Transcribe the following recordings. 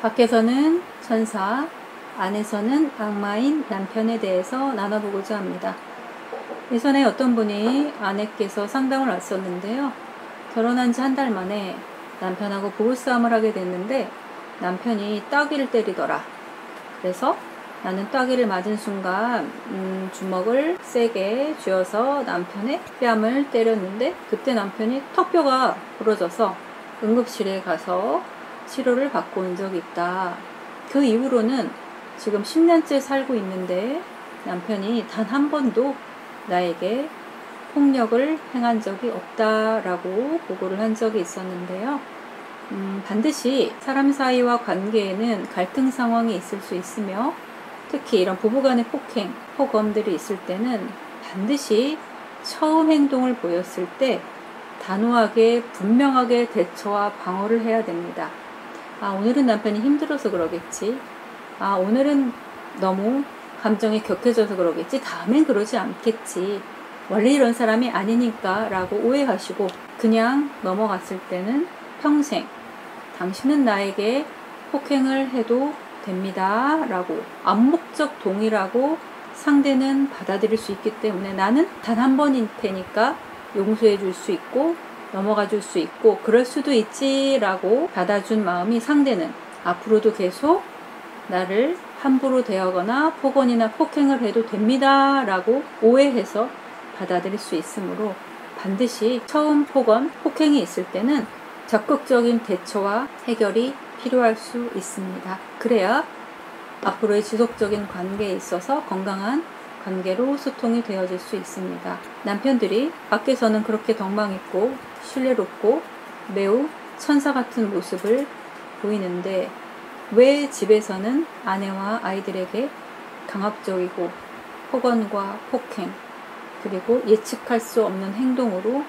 밖에서는 천사, 안에서는 악마인 남편에 대해서 나눠보고자 합니다. 예전에 어떤 분이 아내께서 상담을 왔었는데요. 결혼한 지 한 달 만에 남편하고 부부싸움을 하게 됐는데 남편이 따귀를 때리더라. 그래서 나는 따귀를 맞은 순간 주먹을 세게 쥐어서 남편의 뺨을 때렸는데 그때 남편이 턱뼈가 부러져서 응급실에 가서 치료를 받고 온 적이 있다. 그 이후로는 지금 10년째 살고 있는데 남편이 단 한 번도 나에게 폭력을 행한 적이 없다라고 보고를 한 적이 있었는데요. 반드시 사람 사이와 관계에는 갈등 상황이 있을 수 있으며 특히 이런 부부간의 폭행, 폭언들이 있을 때는 반드시 처음 행동을 보였을 때 단호하게 분명하게 대처와 방어를 해야 됩니다. 오늘은 남편이 힘들어서 그러겠지. 오늘은 너무 감정이 격해져서 그러겠지. 다음엔 그러지 않겠지. 원래 이런 사람이 아니니까 라고 오해하시고 그냥 넘어갔을 때는 평생 당신은 나에게 폭행을 해도 됩니다 라고 암묵적 동의라고 상대는 받아들일 수 있기 때문에 나는 단 한 번일 테니까 용서해 줄 수 있고 넘어가 줄 수 있고 그럴 수도 있지 라고 받아준 마음이 상대는 앞으로도 계속 나를 함부로 대하거나 폭언이나 폭행을 해도 됩니다 라고 오해해서 받아들일 수 있으므로 반드시 처음 폭언, 폭행이 있을 때는 적극적인 대처와 해결이 필요할 수 있습니다. 그래야 앞으로의 지속적인 관계에 있어서 건강한 관계로 소통이 되어질 수 있습니다. 남편들이 밖에서는 그렇게 덕망있고 신뢰롭고 매우 천사 같은 모습을 보이는데 왜 집에서는 아내와 아이들에게 강압적이고 폭언과 폭행 그리고 예측할 수 없는 행동으로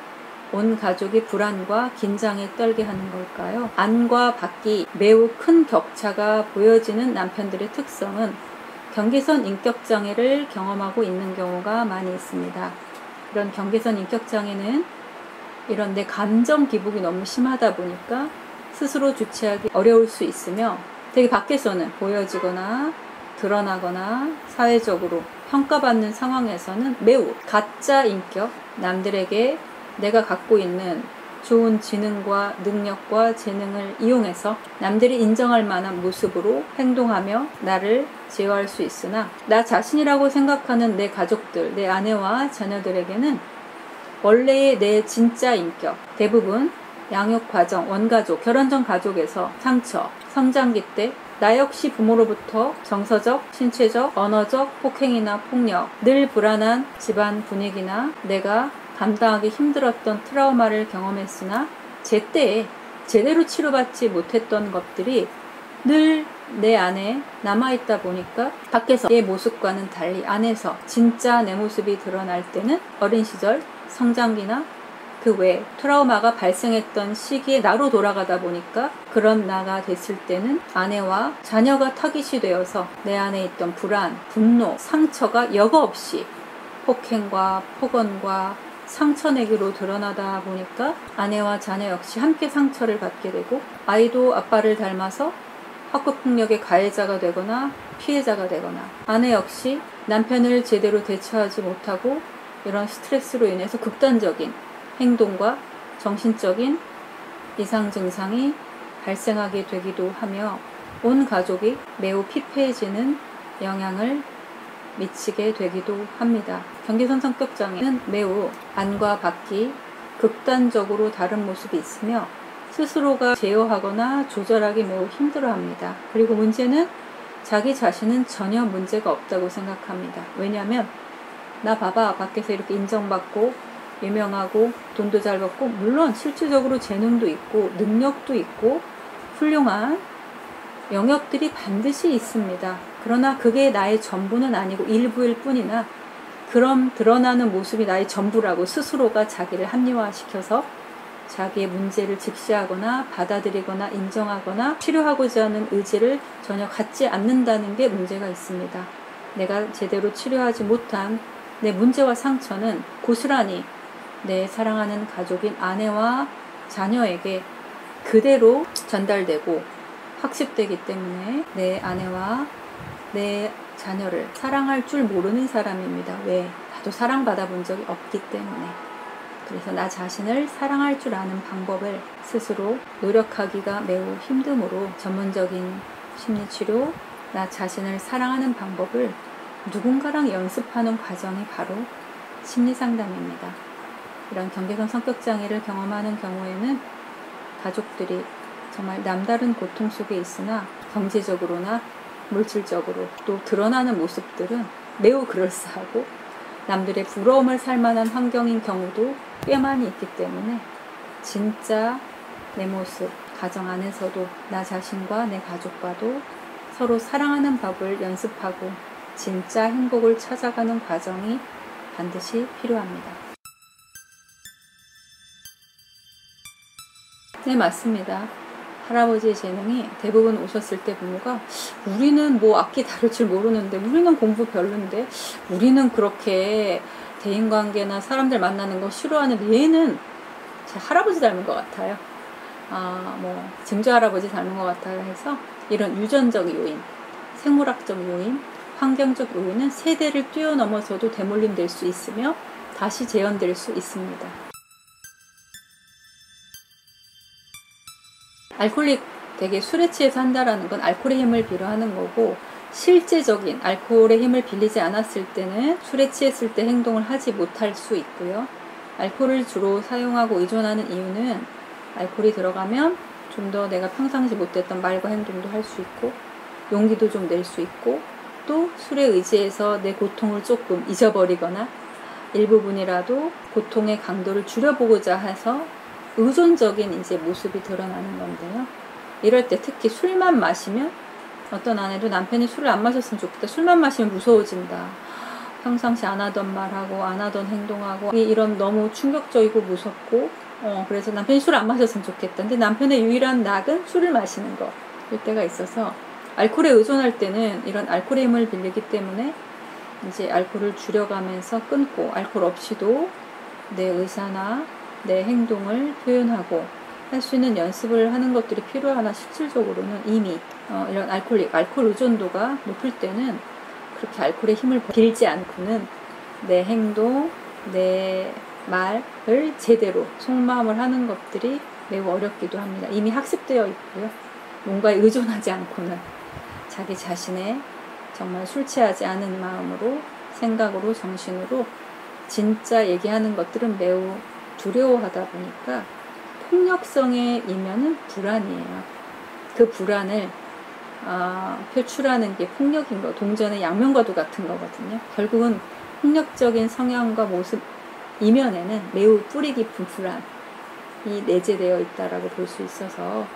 온 가족이 불안과 긴장에 떨게 하는 걸까요? 안과 밖이 매우 큰 격차가 보여지는 남편들의 특성은 경계선 인격장애를 경험하고 있는 경우가 많이 있습니다. 이런 경계선 인격장애는 이런 내 감정 기복이 너무 심하다 보니까 스스로 주체하기 어려울 수 있으며 되게 밖에서는 보여지거나 드러나거나 사회적으로 평가받는 상황에서는 매우 가짜 인격, 남들에게 내가 갖고 있는 좋은 지능과 능력과 재능을 이용해서 남들이 인정할 만한 모습으로 행동하며 나를 제어할 수 있으나 나 자신이라고 생각하는 내 가족들, 내 아내와 자녀들에게는 원래의 내 진짜 인격, 대부분 양육 과정, 원가족, 결혼 전 가족에서 상처, 성장기 때 나 역시 부모로부터 정서적, 신체적, 언어적 폭행이나 폭력, 늘 불안한 집안 분위기나 내가 감당하기 힘들었던 트라우마를 경험했으나 제때에 제대로 치료받지 못했던 것들이 늘 내 안에 남아있다 보니까 밖에서 내 모습과는 달리 안에서 진짜 내 모습이 드러날 때는 어린 시절 성장기나 그 외 트라우마가 발생했던 시기에 나로 돌아가다 보니까 그런 나가 됐을 때는 아내와 자녀가 타깃이 되어서 내 안에 있던 불안, 분노, 상처가 여과 없이 폭행과 폭언과 상처내기로 드러나다 보니까 아내와 자녀 역시 함께 상처를 받게 되고 아이도 아빠를 닮아서 학교폭력의 가해자가 되거나 피해자가 되거나 아내 역시 남편을 제대로 대처하지 못하고 이런 스트레스로 인해서 극단적인 행동과 정신적인 이상 증상이 발생하게 되기도 하며 온 가족이 매우 피폐해지는 영향을 미치게 되기도 합니다. 경계선 성격장애는 매우 안과 밖이 극단적으로 다른 모습이 있으며 스스로가 제어하거나 조절하기 매우 힘들어합니다. 그리고 문제는 자기 자신은 전혀 문제가 없다고 생각합니다. 왜냐하면 나 봐봐 밖에서 이렇게 인정받고 유명하고 돈도 잘 벌고 물론 실질적으로 재능도 있고 능력도 있고 훌륭한 영역들이 반드시 있습니다. 그러나 그게 나의 전부는 아니고 일부일 뿐이나 그럼 드러나는 모습이 나의 전부라고 스스로가 자기를 합리화시켜서 자기의 문제를 직시하거나 받아들이거나 인정하거나 치료하고자 하는 의지를 전혀 갖지 않는다는 게 문제가 있습니다. 내가 제대로 치료하지 못한 내 문제와 상처는 고스란히 내 사랑하는 가족인 아내와 자녀에게 그대로 전달되고 학습되기 때문에 내 아내와 내 자녀를 사랑할 줄 모르는 사람입니다. 왜? 나도 사랑받아 본 적이 없기 때문에. 그래서 나 자신을 사랑할 줄 아는 방법을 스스로 노력하기가 매우 힘드므로 전문적인 심리치료, 나 자신을 사랑하는 방법을 누군가랑 연습하는 과정이 바로 심리상담입니다. 이런 경계선 성격장애를 경험하는 경우에는 가족들이 정말 남다른 고통 속에 있으나 경제적으로나 물질적으로 또 드러나는 모습들은 매우 그럴싸하고 남들의 부러움을 살 만한 환경인 경우도 꽤 많이 있기 때문에 진짜 내 모습, 가정 안에서도 나 자신과 내 가족과도 서로 사랑하는 법을 연습하고 진짜 행복을 찾아가는 과정이 반드시 필요합니다. 네, 맞습니다. 할아버지의 재능이 대부분 오셨을 때 부모가 우리는 뭐 악기 다룰 줄 모르는데, 우리는 공부 별론데, 우리는 그렇게 대인관계나 사람들 만나는 거 싫어하는, 얘는 제 할아버지 닮은 것 같아요. 뭐 증조 할아버지 닮은 것 같아요 해서 이런 유전적 요인, 생물학적 요인, 환경적 요인은 세대를 뛰어넘어서도 대물림될 수 있으며 다시 재현될 수 있습니다. 알코올릭 되게 술에 취해서 한다라는 건 알코올의 힘을 빌어하는 거고, 실제적인 알코올의 힘을 빌리지 않았을 때는 술에 취했을 때 행동을 하지 못할 수 있고요. 알코올을 주로 사용하고 의존하는 이유는 알코올이 들어가면 좀 더 내가 평상시 못했던 말과 행동도 할 수 있고, 용기도 좀 낼 수 있고, 또 술에 의지해서 내 고통을 조금 잊어버리거나 일부분이라도 고통의 강도를 줄여보고자 해서 의존적인 이제 모습이 드러나는 건데요. 이럴 때 특히 술만 마시면, 어떤 아내도 남편이 술을 안 마셨으면 좋겠다, 술만 마시면 무서워진다, 평상시 안 하던 말하고 안 하던 행동하고 이런 너무 충격적이고 무섭고, 그래서 남편이 술 안 마셨으면 좋겠다. 근데 남편의 유일한 낙은 술을 마시는 거일 때가 있어서, 알코올에 의존할 때는 이런 알코올의 힘을 빌리기 때문에 이제 알코올을 줄여가면서 끊고, 알코올 없이도 내 의사나 내 행동을 표현하고 할 수 있는 연습을 하는 것들이 필요하나, 실질적으로는 이미 이런 알코올 의존도가 높을 때는 그렇게 알코올의 힘을 빌지 않고는 내 행동, 내 말을 제대로 속마음을 하는 것들이 매우 어렵기도 합니다. 이미 학습되어 있고요. 뭔가에 의존하지 않고는 자기 자신의 정말 술 취하지 않은 마음으로, 생각으로, 정신으로 진짜 얘기하는 것들은 매우 두려워하다 보니까 폭력성의 이면은 불안이에요. 그 불안을 표출하는 게 폭력인 거, 동전의 양면과도 같은 거거든요. 결국은 폭력적인 성향과 모습 이면에는 매우 뿌리 깊은 불안이 내재되어 있다라고 볼 수 있어서,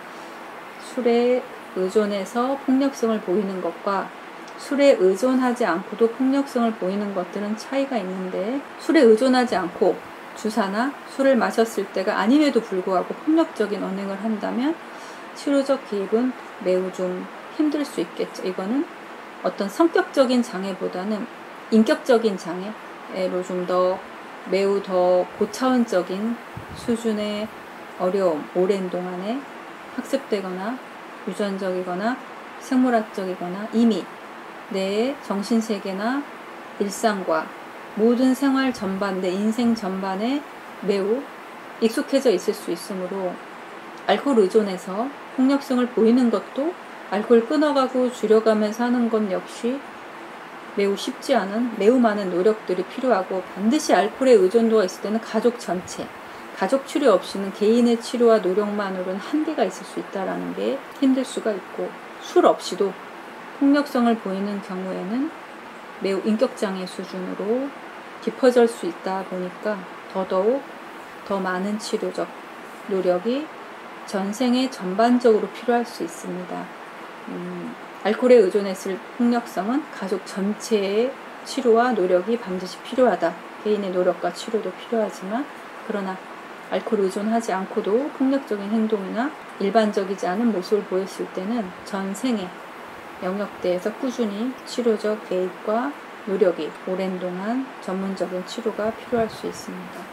술에 의존해서 폭력성을 보이는 것과 술에 의존하지 않고도 폭력성을 보이는 것들은 차이가 있는데, 술에 의존하지 않고 주사나 술을 마셨을 때가 아님에도 불구하고 폭력적인 언행을 한다면 치료적 개입은 매우 좀 힘들 수 있겠죠. 이거는 어떤 성격적인 장애보다는 인격적인 장애로 좀 더 매우 더 고차원적인 수준의 어려움, 오랜 동안에 학습되거나 유전적이거나 생물학적이거나 이미 내 정신세계나 일상과 모든 생활 전반, 내 인생 전반에 매우 익숙해져 있을 수 있으므로, 알코올 의존해서 폭력성을 보이는 것도 알코올 끊어가고 줄여가면서 하는 것 역시 매우 쉽지 않은, 매우 많은 노력들이 필요하고, 반드시 알코올의 의존도가 있을 때는 가족 전체, 가족 치료 없이는 개인의 치료와 노력만으로는 한계가 있을 수 있다는 게 힘들 수가 있고, 술 없이도 폭력성을 보이는 경우에는 매우 인격장애 수준으로 깊어질 수 있다 보니까 더더욱 더 많은 치료적 노력이 전생에 전반적으로 필요할 수 있습니다. 알코올에 의존했을 폭력성은 가족 전체의 치료와 노력이 반드시 필요하다. 개인의 노력과 치료도 필요하지만, 그러나 알코올 의존하지 않고도 폭력적인 행동이나 일반적이지 않은 모습을 보였을 때는 전생의 영역대에서 꾸준히 치료적 개입과 노력이 오랜 동안 전문적인 치료가 필요할 수 있습니다.